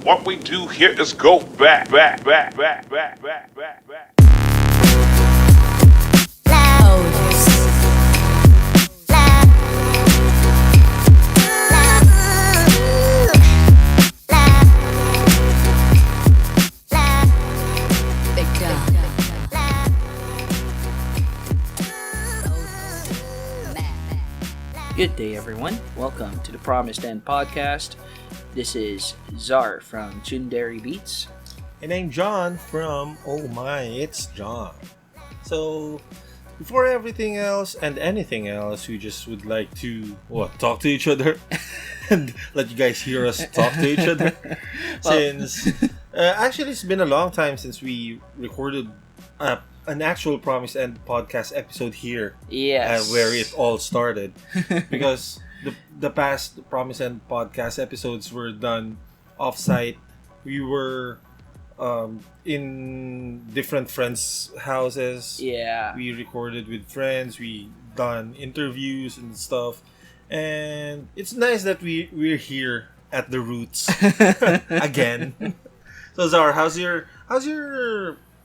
What we do here is go back. Good day, everyone. Welcome to the Promised End podcast. This is Zar from Chundari Beats. And I'm John from Oh My, It's John. So, before everything else and anything else, we just would like to talk to each other and let you guys hear us talk to each other. Since actually, it's been a long time since we recorded an actual Promise End podcast episode here. Yes. Where it all started. Because the past Promise End podcast episodes were done off-site. We were in different friends' houses. Yeah. We recorded with friends. We done interviews and stuff. And it's nice that we're here at the roots again. So Zara, how's your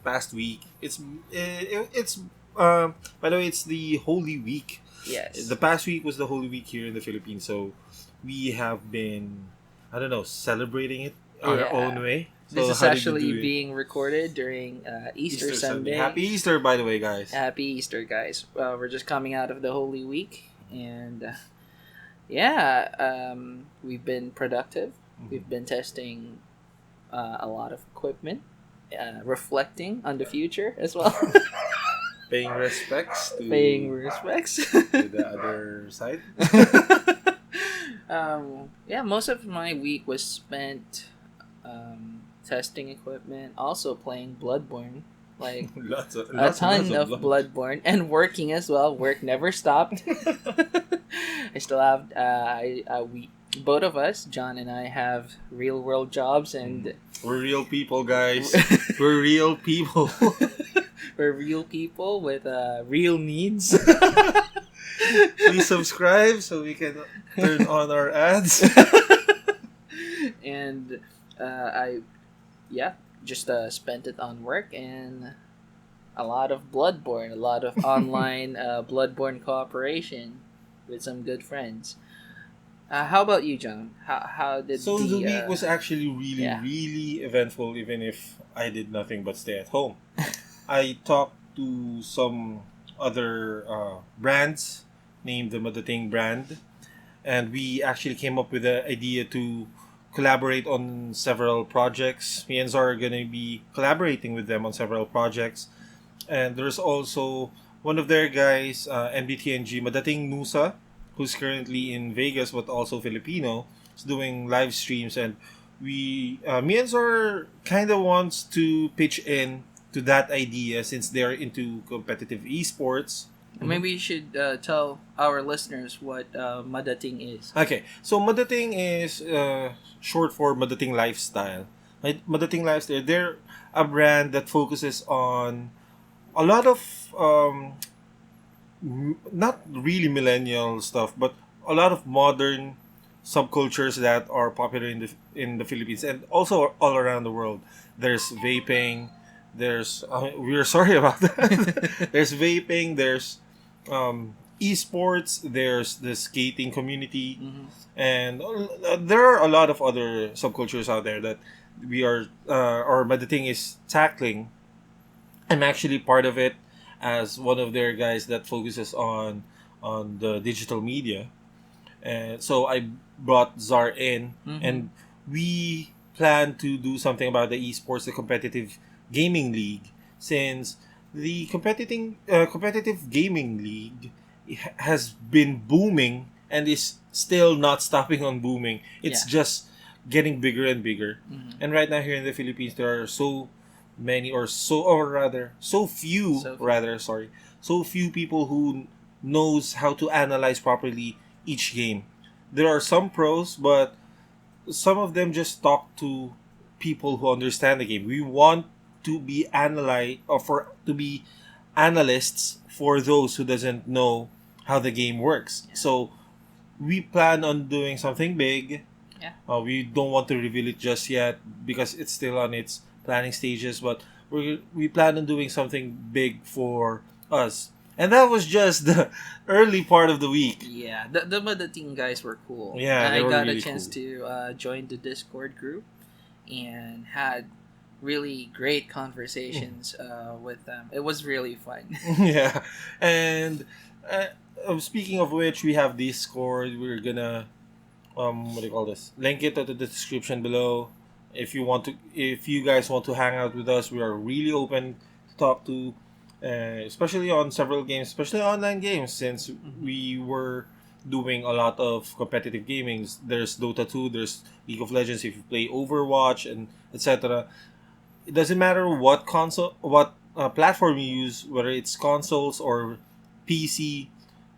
past week? It's by the way, it's the Holy Week. Yes. The past week was the Holy Week here in the Philippines, so we have been, celebrating it our own way. So This is actually being recorded during Easter Sunday. Happy Easter, by the way, guys. Happy Easter, guys. We're just coming out of the Holy Week, and we've been productive. Mm-hmm. We've been testing a lot of equipment, reflecting on the future as well. Paying respects to the other side. Most of my week was spent testing equipment, also playing Bloodborne, like lots of Bloodborne, and working as well. Work never stopped. I still have we both of us, John and I, have real world jobs, and we're real people, guys. We're real people. We're real people with real needs. Please subscribe so we can turn on our ads. And I just spent it on work and a lot of Bloodborne, a lot of online Bloodborne cooperation with some good friends. How about you, John? How did the week was actually really, yeah. really eventful, even if I did nothing but stay at home. I talked to some other brands named the Madating brand, and we actually came up with the idea to collaborate on several projects. Me and Zara are going to be collaborating with them on several projects. And there's also one of their guys, MDTNG Madating Nusa, who's currently in Vegas but also Filipino, is doing live streams. And me and Zara kind of wants to pitch in to that idea since they're into competitive esports. Maybe you should tell our listeners what Madating is. Okay, so Madating is short for Madating Lifestyle. Madating Lifestyle, they're a brand that focuses on a lot of not really millennial stuff, but a lot of modern subcultures that are popular in the Philippines and also all around the world. There's vaping. There's we're sorry about that. There's vaping. There's esports. There's the skating community, and there are a lot of other subcultures out there that we are or Madating is tackling. I'm actually part of it as one of their guys that focuses on the digital media, and so I brought Zar in, and we plan to do something about the esports, the competitive gaming league, since the competitive gaming league has been booming and is still not stopping on booming. It's just getting bigger and bigger. And right now here in the Philippines, there are so few people who knows how to analyze properly each game. There are some pros, but some of them just talk to people who understand the game. We want to be analysts for those who doesn't know how the game works. So we plan on doing something big. Yeah. We don't want to reveal it just yet because it's still on its planning stages, but we plan on doing something big for us. And that was just the early part of the week. Yeah, the Madating guys were cool. Yeah, they I were got really a chance cool. to join the Discord group and had really great conversations with them. It was really fun. Yeah, and speaking of which, we have Discord. We're gonna what do you call this? Link it to the description below. If you guys want to hang out with us, we are really open to talk to, especially on several games, especially online games, since we were doing a lot of competitive gaming. There's Dota 2, there's League of Legends if you play Overwatch and etc. It doesn't matter what platform you use, whether it's consoles or PC.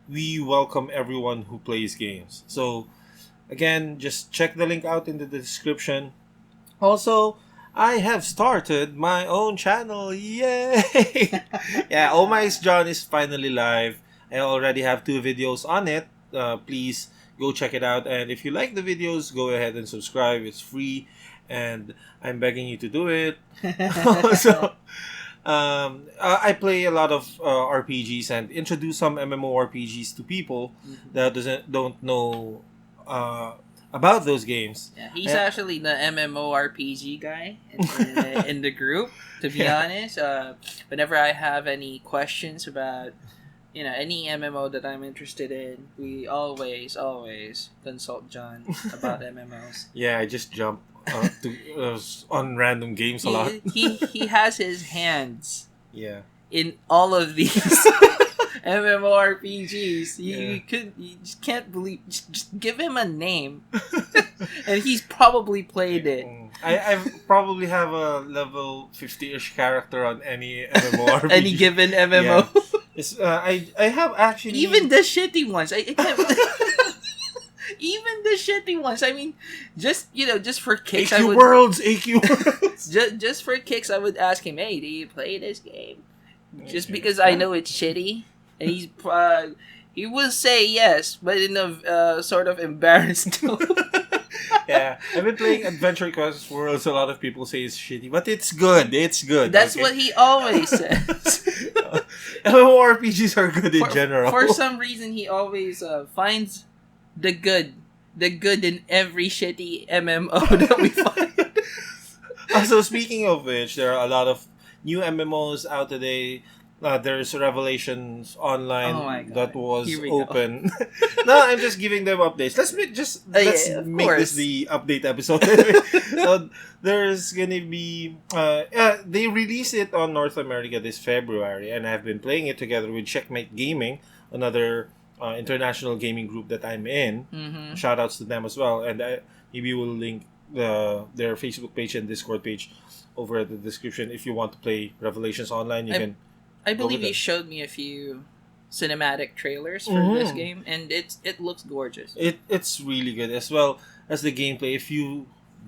We welcome everyone who plays games. So again, just check the link out in the description. Also, I have started my own channel. Yay! Yeah, Oh My John is finally live. I already have 2 videos on it. Please go check it out. And if you like the videos, go ahead and subscribe. It's free. And I'm begging you to do it. So, I play a lot of RPGs and introduce some MMORPGs to people that don't know about those games. Yeah, he's actually the MMORPG guy in the group. To be honest, whenever I have any questions about any MMO that I'm interested in, we always consult John about MMOs. Yeah, I just jump on random games a lot. He has his hands Yeah. in all of these MMORPGs. You just can't believe. Just give him a name, and he's probably played it. I probably have a level 50-ish character on any MMORPG. Any given MMO. Yeah. I have actually Even the shitty ones. I can't. Even the shitty ones. I mean, just for kicks, AQ Worlds. just for kicks, I would ask him, "Hey, do you play this game?" Just because I know it's shitty, and he will say yes, but in a sort of embarrassed tone. Yeah, I've been playing Adventure Quest Worlds. A lot of people say it's shitty, but it's good. It's good. That's what he always says. MMORPGs are good in general. For some reason, he always finds the good in every shitty MMO that we find. So speaking of which, there are a lot of new MMOs out today. There's Revelations Online that was open. No, I'm just giving them updates. Let's make this the update episode. So there's gonna be they released it on North America this February, and I've been playing it together with Checkmate Gaming, another international gaming group that I'm in. Mm-hmm. Shout outs to them as well, and maybe we'll link their Facebook page and Discord page over at the description. If you want to play Revelations Online, you can. I believe you showed me a few cinematic trailers for this game, and it looks gorgeous. It's really good as well as the gameplay. If you've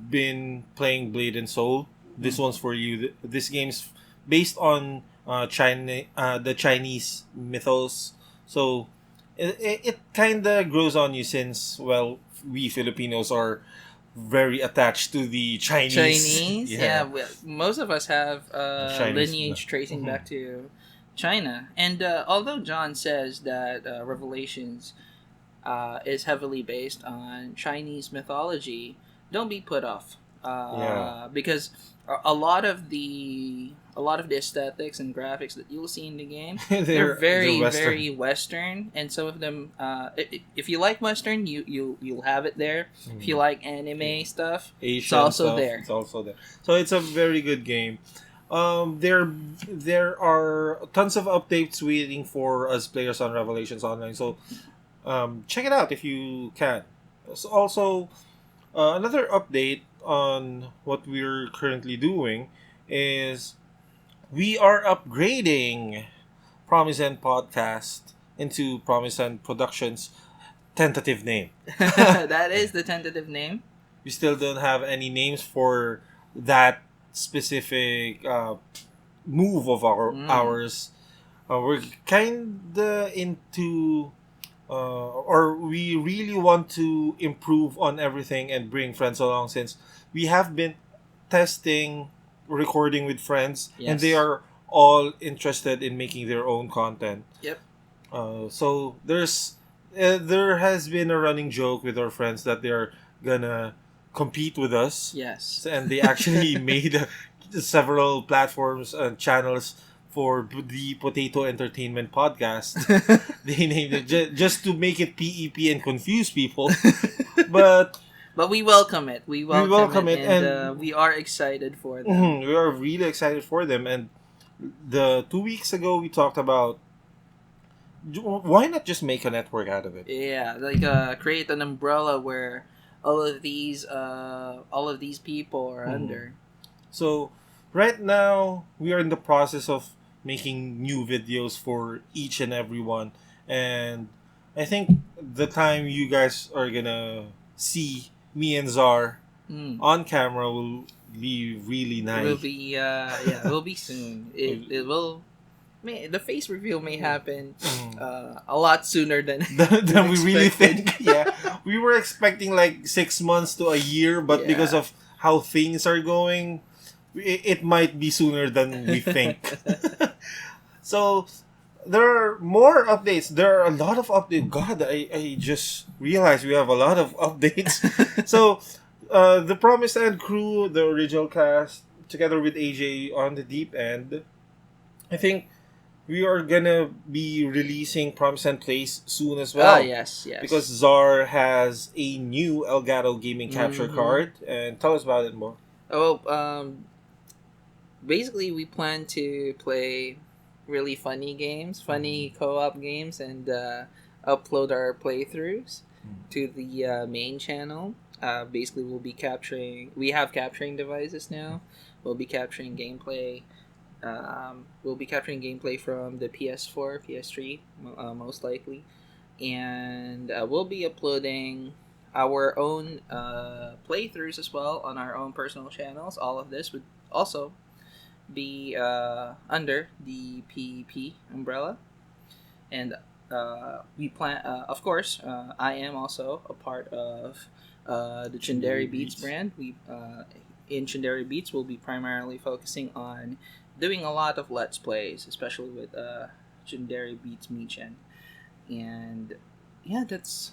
been playing Blade and Soul, this one's for you. This game's based on the Chinese mythos, so it kind of grows on you since we Filipinos are very attached to the Chinese. Yeah, most of us have lineage tracing back to China. And although John says that Revelations is heavily based on Chinese mythology, don't be put off. Because a lot of the aesthetics and graphics that you'll see in the game, they're very very Western, and some of them, if you like Western, you'll have it there. If you like anime stuff, Asian it's also stuff, there. It's also there. So it's a very good game. There are tons of updates waiting for us players on Revelations Online. So check it out if you can. So also, another update on what we're currently doing is we are upgrading Promise End Podcast into Promise End Productions tentative name. That is the tentative name. We still don't have any names for that specific move of ours. We're kind of into or we really want to improve on everything and bring friends along, since we have been testing recording with friends, and they Yes. are all interested in making their own content. Yep. So there has been a running joke with our friends that they're gonna compete with us. Yes. And they actually made several platforms and channels for the Potato Entertainment Podcast. They named it just to make it PEP and confuse people. But But we welcome it. We welcome, it, and, and- we are excited for them. we are really excited for them. And the 2 weeks ago we talked about why not just make a network out of it? Yeah, like create an umbrella where all of these people are Mhm. under. So right now we are in the process of making new videos for each and every one, and I think the time you guys are gonna see me and Czar Mm. on camera will be really It nice. will be it will be soon. It will. The face reveal may happen a lot sooner than Than we really expected. think. Yeah, we were expecting like 6 months to a year, but because Yeah. of how things are going, it might be sooner than we think. So there are more updates. There are a lot of updates. God, I just realized we have a lot of updates. So the Promised End crew, the original cast, together with AJ on the deep end, I think we are gonna be releasing Promised End Plays soon as well. yes, yes. Because Czar has a new Elgato gaming capture Mhm. card, and tell us about it more. Basically we plan to play really funny games, funny co-op games, and upload our playthroughs to the main channel. Basically, we'll be capturing. We have capturing devices now. We'll be capturing gameplay. We'll be capturing gameplay from the PS4, PS3, most likely, and we'll be uploading our own playthroughs as well on our own personal channels. All of this would also be under the PEP umbrella, and we plan. Of course, I am also a part of the Chinderi Beats brand. We in Chinderi Beats will be primarily focusing on doing a lot of let's plays, especially with Chinderi Beats Michan, and yeah, that's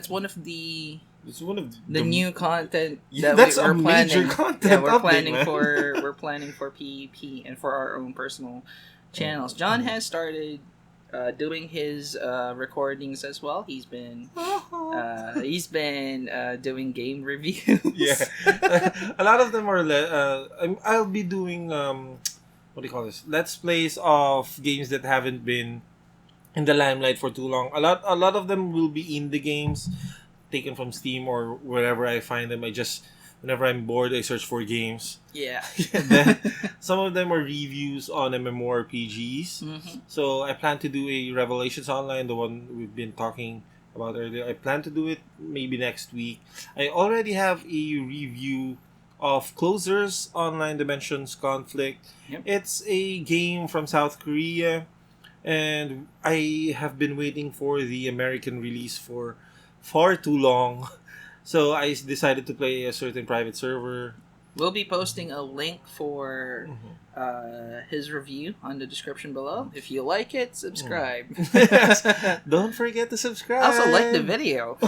one of the It's one of new content Yeah, that that's we're a major planning. content Yeah, we're update, planning man. for PEP and for our own personal channels. John has started doing his recordings as well. He's been doing game reviews. Yeah, a lot of them are. I'll be doing what do you call this? Let's plays of games that haven't been in the limelight for too long. A lot of them will be indie games taken from Steam or wherever I find them. Whenever I'm bored, I search for games. Yeah. And then some of them are reviews on MMORPGs. Mhm. So I plan to do a Revelations Online, the one we've been talking about earlier. I plan to do it maybe next week. I already have a review of Closers Online Dimensions Conflict. Yep. It's a game from South Korea, and I have been waiting for the American release for far too long. So I decided to play a certain private server. We'll be posting a link for his review on the description below. If you like it, subscribe. Don't forget to subscribe. Also, like the video.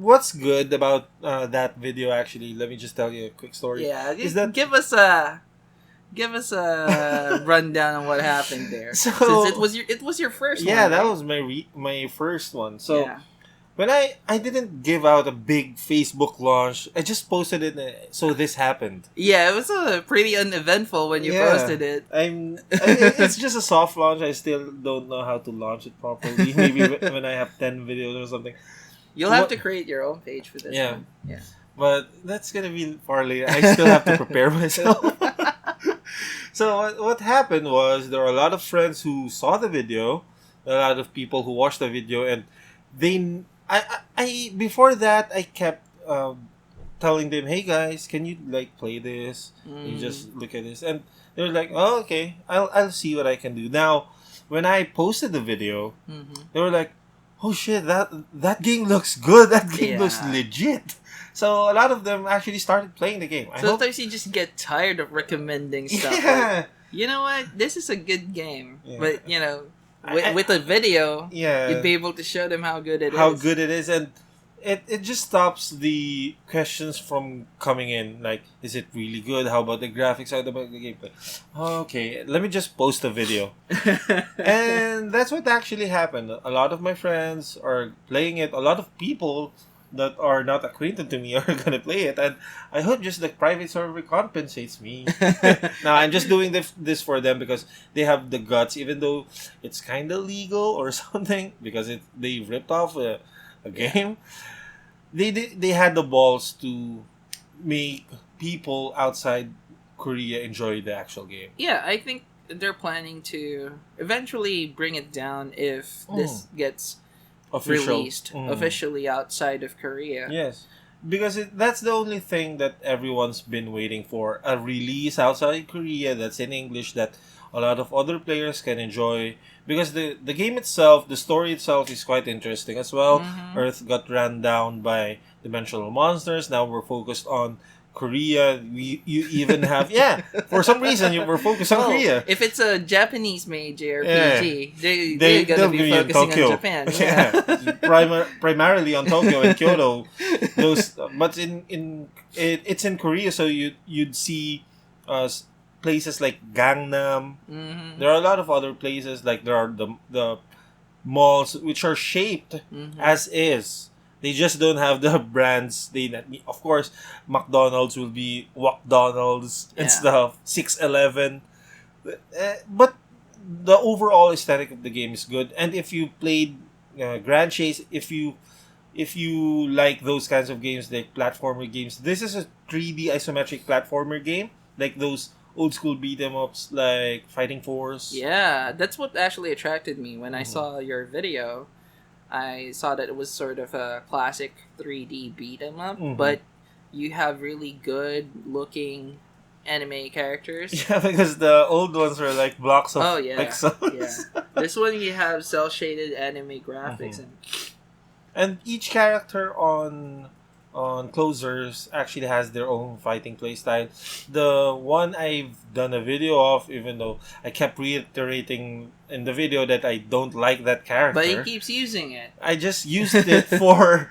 What's good about that video? Actually, let me just tell you a quick story. Yeah, Is that give us a rundown on what happened there. So- Since it was your first one. yeah, that right? was my first one. So yeah. when I didn't give out a big Facebook launch, I just posted it. So this happened. Yeah, it was pretty uneventful when you Yeah. posted it. It's just a soft launch. I still don't know how to launch it properly. Maybe when I have 10 videos or something. You'll have What- to create your own page for this Yeah. one. Yeah. But that's gonna be far later. I still have to prepare myself. So what happened was there were a lot of friends who saw the video, a lot of people who watched the video, and they I before that I kept telling them, hey guys, can you like play this? You just look at this, and they were like, oh okay, I'll see what I can do. Now when I posted the video, Mm-hmm. they were like, "Oh shit, that game looks good. That game looks Yeah. legit." So a lot of them actually started playing the game. I hope. Sometimes you just get tired of recommending stuff. Like, Yeah, you know what? This is a good game. Yeah. But, you know, with, I- with a video, yeah. you'd be able to show them how good it is. How good it is, and it just stops the questions from coming in. Like, is it really good? How about the graphics? How about the gameplay? Okay, let me just post a video. And that's what actually happened. A lot of my friends are playing it. A lot of people that are not acquainted to me are gonna play it, and I hope just the private server compensates me. Now I'm just doing this for them because they have the guts, even though it's kind of legal or something, because they ripped off a game. They had the balls to make people outside Korea enjoy the actual game. Yeah, I think they're planning to eventually bring it down if this gets released officially outside of Korea. Yes, because that's the only thing that everyone's been waiting for, a release outside Korea that's in English that a lot of other players can enjoy, because the game itself, the story itself is quite interesting as well. Earth got ran down by dimensional monsters. Now we're focused on Korea. You even have for some reason you were focused on Korea. If it's a Japanese made JRPG, they're gonna they'll be in focusing Tokyo. on Japan. Primarily on Tokyo and Kyoto. But it's in Korea, so you'd see places like Gangnam. Mm-hmm. There are a lot of other places, like there are the malls which are shaped as is. They just don't have the brands. Of course, McDonald's will be McDonald's and stuff. 6-Eleven, but the overall aesthetic of the game is good. And if you played Grand Chase, if you like those kinds of games, like platformer games, this is a 3D isometric platformer game, like those old school beat 'em ups like Fighting Force. Yeah, that's what actually attracted me when I saw your video. I saw that it was sort of a classic 3D beat 'em up, but you have really good looking anime characters. Yeah, because the old ones were like blocks of pixels. Yeah. This one you have cel shaded anime graphics And each character on Closers actually has their own fighting playstyle. The one I've done a video of, even though I kept reiterating in the video that I don't like that character, but he keeps using it. I just used it for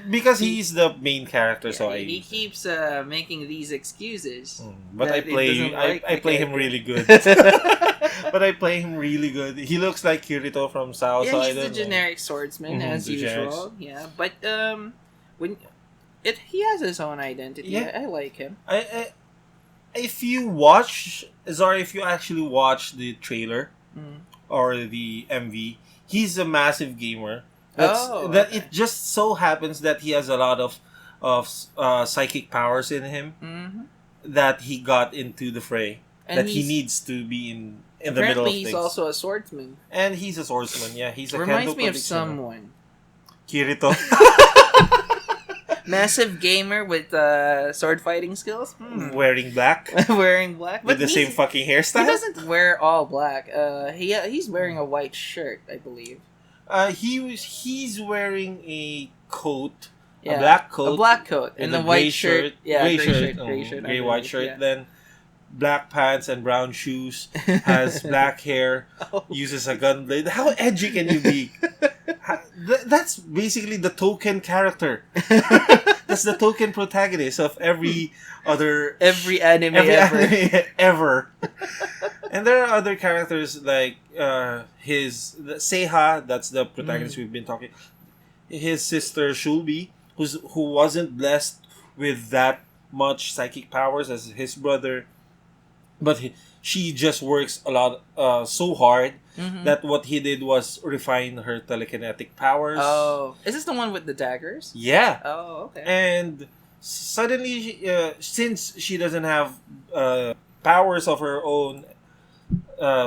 because he's the main character. So he keeps making these excuses. But I play him really good. But I play him really good. He looks like Kirito from Sao. Yeah, so he's the generic swordsman as usual. Yeah, but when he has his own identity. Yeah. I like him. If you actually watch the trailer or the MV, he's a massive gamer. It just so happens that he has a lot of psychic powers in him that he got into the fray. And that he needs to be in the middle of apparently things. he's also a swordsman. And he's a swordsman, yeah. He's a Reminds me of practitioner. someone. Kirito. Massive gamer with sword fighting skills. Wearing black. Wearing black. With the same fucking hairstyle. He doesn't wear all black. He's wearing a white shirt, I believe. He's wearing a coat. Yeah, a black coat. A black coat. And a the white gray shirt. Yeah, gray shirt. Gray white shirt. Then black pants and brown shoes. Has black hair. Uses a gun blade. How edgy can you be? That's basically the token character. That's the token protagonist of every anime ever. And there are other characters like Seiha, that's the protagonist we've been talking. His sister Shulbi, who wasn't blessed with that much psychic powers as his brother, but she just works a lot so hard that what he did was refine her telekinetic powers. Oh, is this the one with the daggers? Yeah. Oh, okay. And suddenly, since she doesn't have powers of her own,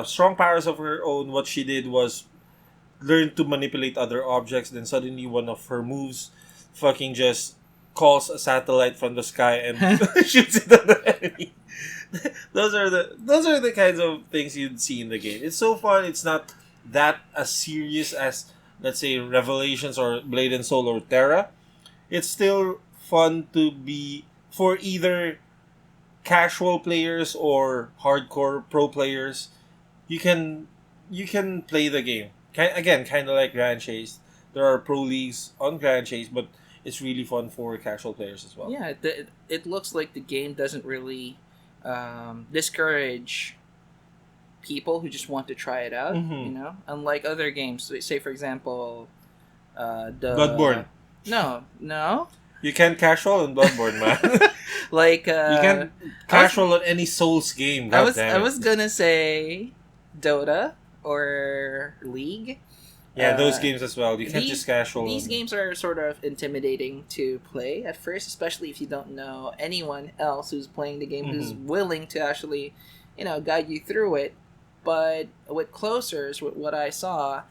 strong powers of her own, what she did was learn to manipulate other objects. Then suddenly one of her moves fucking just calls a satellite from the sky and shoots it at the enemy. Those are the kinds of things you'd see in the game. It's so fun. It's not that as serious as, let's say, Revelations or Blade and Soul or Terra. It's still fun to be for either casual players or hardcore pro players. You can play the game. Again, kind of like Grand Chase. There are pro leagues on Grand Chase, but it's really fun for casual players as well. Yeah, it looks like the game doesn't really discourage people who just want to try it out. You know, unlike other games, say for example, the Bloodborne. No. You can't casual in Bloodborne, man. Like you can casual on any Souls game. I was gonna say Dota or League. Yeah, those games as well. You can't just casual. These games are sort of intimidating to play at first, especially if you don't know anyone else who's playing the game who's willing to actually, guide you through it. But with Closers, with what I saw,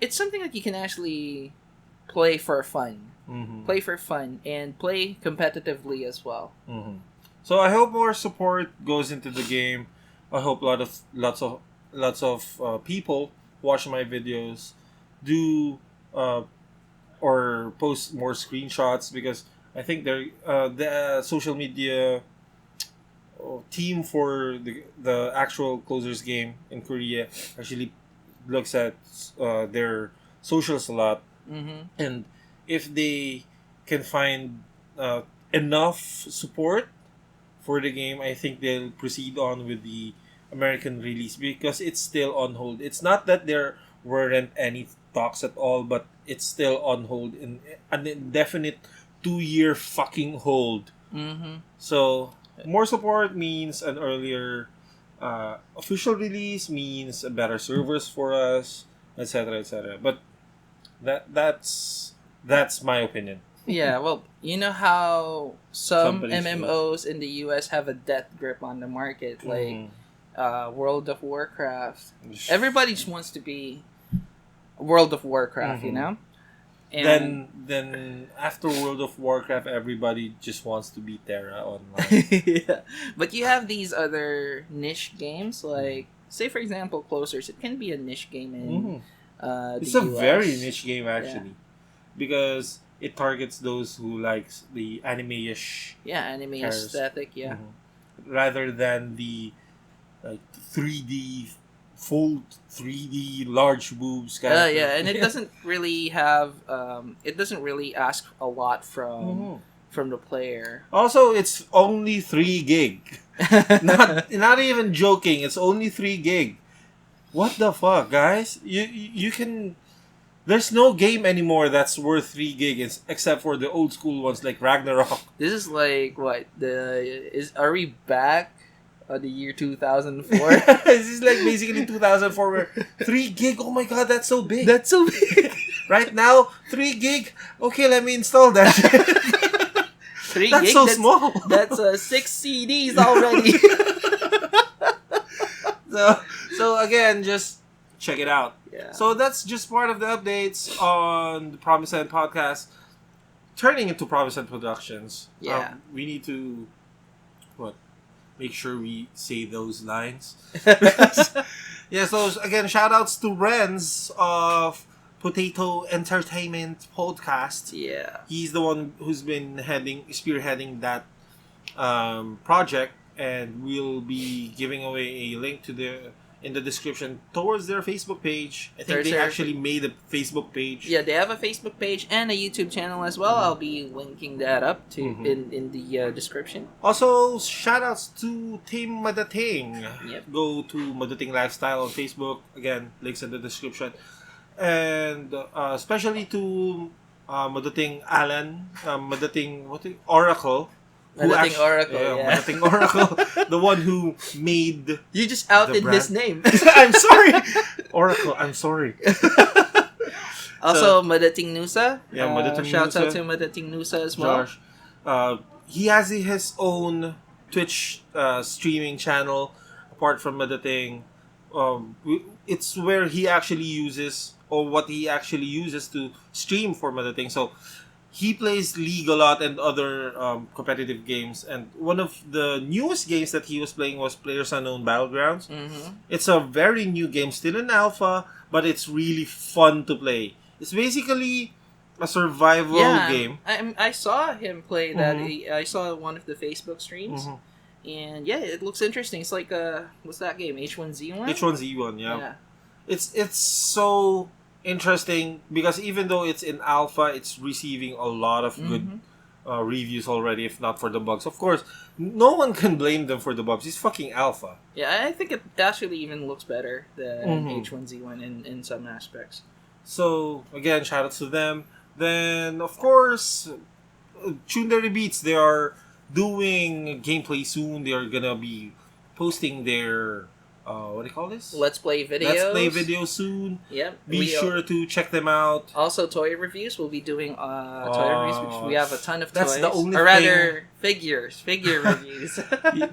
it's something that you can actually play for fun. Play for fun and play competitively as well. So I hope more support goes into the game. I hope lots of people watch my videos, do or post more screenshots, because I think the social media team for the actual Closers game in Korea actually looks at their socials a lot, and if they can find enough support for the game, I think they'll proceed on with the American release, because it's still on hold. It's not that there weren't any talks at all, but it's still on hold, in an indefinite 2-year fucking hold. So more support means an earlier official release, means better servers for us, etc., etc. But that's my opinion. Yeah, well, you know how some Somebody's MMOs in the US have a death grip on the market, like World of Warcraft. Everybody just wants to be World of Warcraft, you know? And Then after World of Warcraft, everybody just wants to be Terra online. yeah. But you have these other niche games, like, say for example, Closers. It can be a niche game in It's the a US. very niche game, actually, because it targets those who likes the anime-ish, anime aesthetic, rather than the 3D, full 3D large boobs kind of thing. and it doesn't really have it doesn't really ask a lot from the player. Also, it's only 3 gig. not even joking. It's only 3 gig. What the fuck, guys? You can. There's no game anymore that's worth 3 gig, except for the old school ones like Ragnarok. This is like what are we back on the year 2004? This is like basically 2004, where 3 gig. Oh my god, that's so big. That's so big. Right now, 3 gig. Okay, let me install that. 3 That's gig, so small. That's 6 CDs already. So again, just check it out. Yeah. So that's just part of the updates on the Promise End podcast, turning into Promise End Productions. Yeah. We need to make sure we say those lines. Yeah. So again, shout outs to Renz of Potato Entertainment Podcast. Yeah. He's the one who's been spearheading that project, and we'll be giving away a link to in the description towards their Facebook page. I think they actually made a Facebook page. Yeah, they have a Facebook page and a YouTube channel as well. I'll be linking that up to in the description. Also, shout outs to Team Madating. Yep. Go to Madating Lifestyle on Facebook. Again, links in the description. And especially to Madating Alan, Madating Oracle. Madating Oracle, Madating Oracle, the one who made. You just outed his name. I'm sorry, Oracle. I'm sorry. Also, Madating Nusa. Yeah, Madating shouts Nusa. out to Madating Nusa as well. Josh, he has his own Twitch streaming channel apart from Madating. It's where he actually uses, or what he actually uses to stream for Madating. So he plays League a lot and other competitive games. And one of the newest games that he was playing was PlayerUnknown Battlegrounds. Mm-hmm. It's a very new game, still in alpha, but it's really fun to play. It's basically a survival game. I saw him play that. Mhm. I saw one of the Facebook streams, Mhm. and yeah, it looks interesting. It's like what's that game? H1Z1. H1Z1, yeah. Yeah. It's so interesting because even though it's in alpha, it's receiving a lot of good reviews already. If not for the bugs, of course, no one can blame them for the bugs. It's fucking alpha. Yeah, I think it actually even looks better than Mhm. H1Z1 in some aspects. So again, shout out to them. Then of course, Chundari Beats. They are doing gameplay soon. They are gonna be posting their what do you call this? Let's play videos. Let's play video soon. Yep. Be sure to check them out. Also, toy reviews. We'll be doing toy reviews, which we have a ton of That's toys. the only or rather, figure reviews.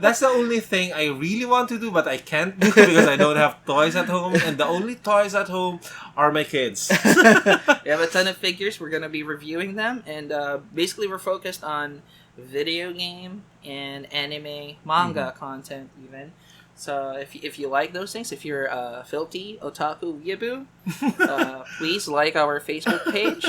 That's the only thing I really want to do, but I can't do because I don't have toys at home, and the only toys at home are my kids. We have a ton of figures. We're gonna be reviewing them, and basically we're focused on video game and anime, manga content, even. So if you like those things, if you're filthy otaku weeaboo, please like our Facebook page,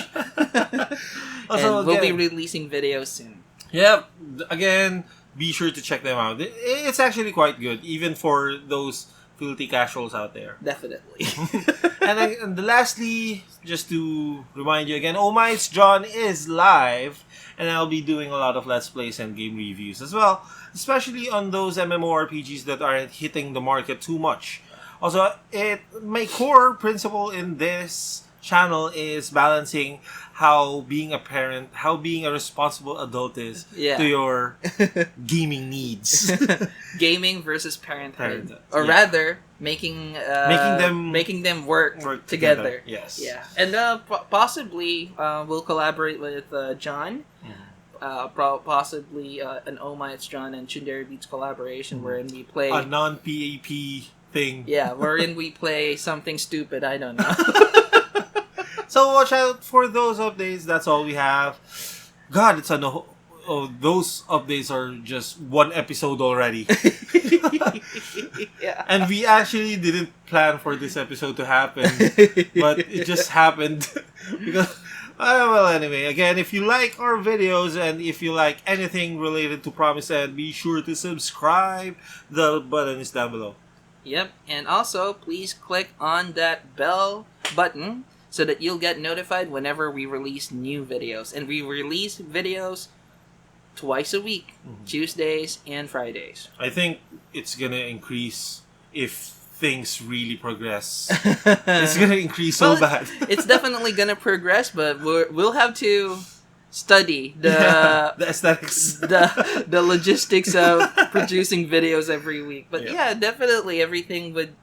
Also, and we'll be again, releasing videos soon. Yep. Again, be sure to check them out. It's actually quite good, even for those filthy casuals out there. Definitely. And lastly, just to remind you again, Oh My It's John is live, and I'll be doing a lot of Let's Plays and game reviews as well, especially on those MMORPGs that aren't hitting the market too much. Also, my core principle in this channel is balancing how being a parent, how being a responsible adult is to your gaming needs. Gaming versus parenthood, or yeah. rather, making them work together. Yes. Yeah, and possibly we'll collaborate with John. Possibly an Oh My It's John and Chundari Beats collaboration wherein we play a non-PEP thing. Yeah, wherein we play something stupid. I don't know. So watch out for those updates. That's all we have. God, it's those updates are just one episode already. Yeah. And we actually didn't plan for this episode to happen, but it just happened because. Well, anyway, again, if you like our videos and if you like anything related to Promise End, be sure to subscribe. The button is down below. Yep, and also please click on that bell button so that you'll get notified whenever we release new videos. And we release videos twice a week, Tuesdays and Fridays. I think it's gonna increase if things really progress. It's gonna increase so bad. It's definitely gonna progress, but we'll have to study the aesthetics, the logistics of producing videos every week. But yeah, definitely everything would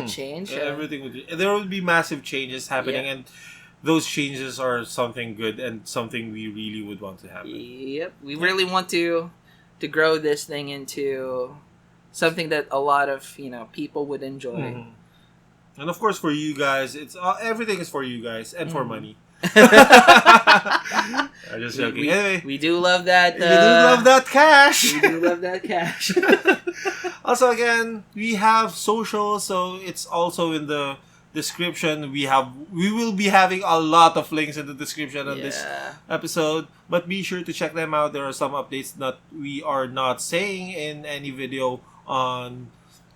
change. Everything would. There would be massive changes happening, and those changes are something good and something we really would want to happen. Yep, we really want to grow this thing into something that a lot of people would enjoy. And of course, for you guys, it's everything is for you guys and for money. I'm just joking. Anyway, we do love that. We do love that cash. We do love that cash. Also, again, we have social, so it's also in the description. We will be having a lot of links in the description on this episode, but be sure to check them out. There are some updates that we are not saying in any video on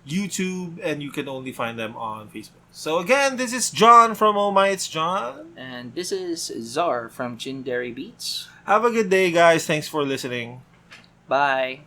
YouTube, and you can only find them on Facebook. So again, this is John from Oh My It's John. And this is Czar from Chundari Beats. Have a good day, guys. Thanks for listening. Bye.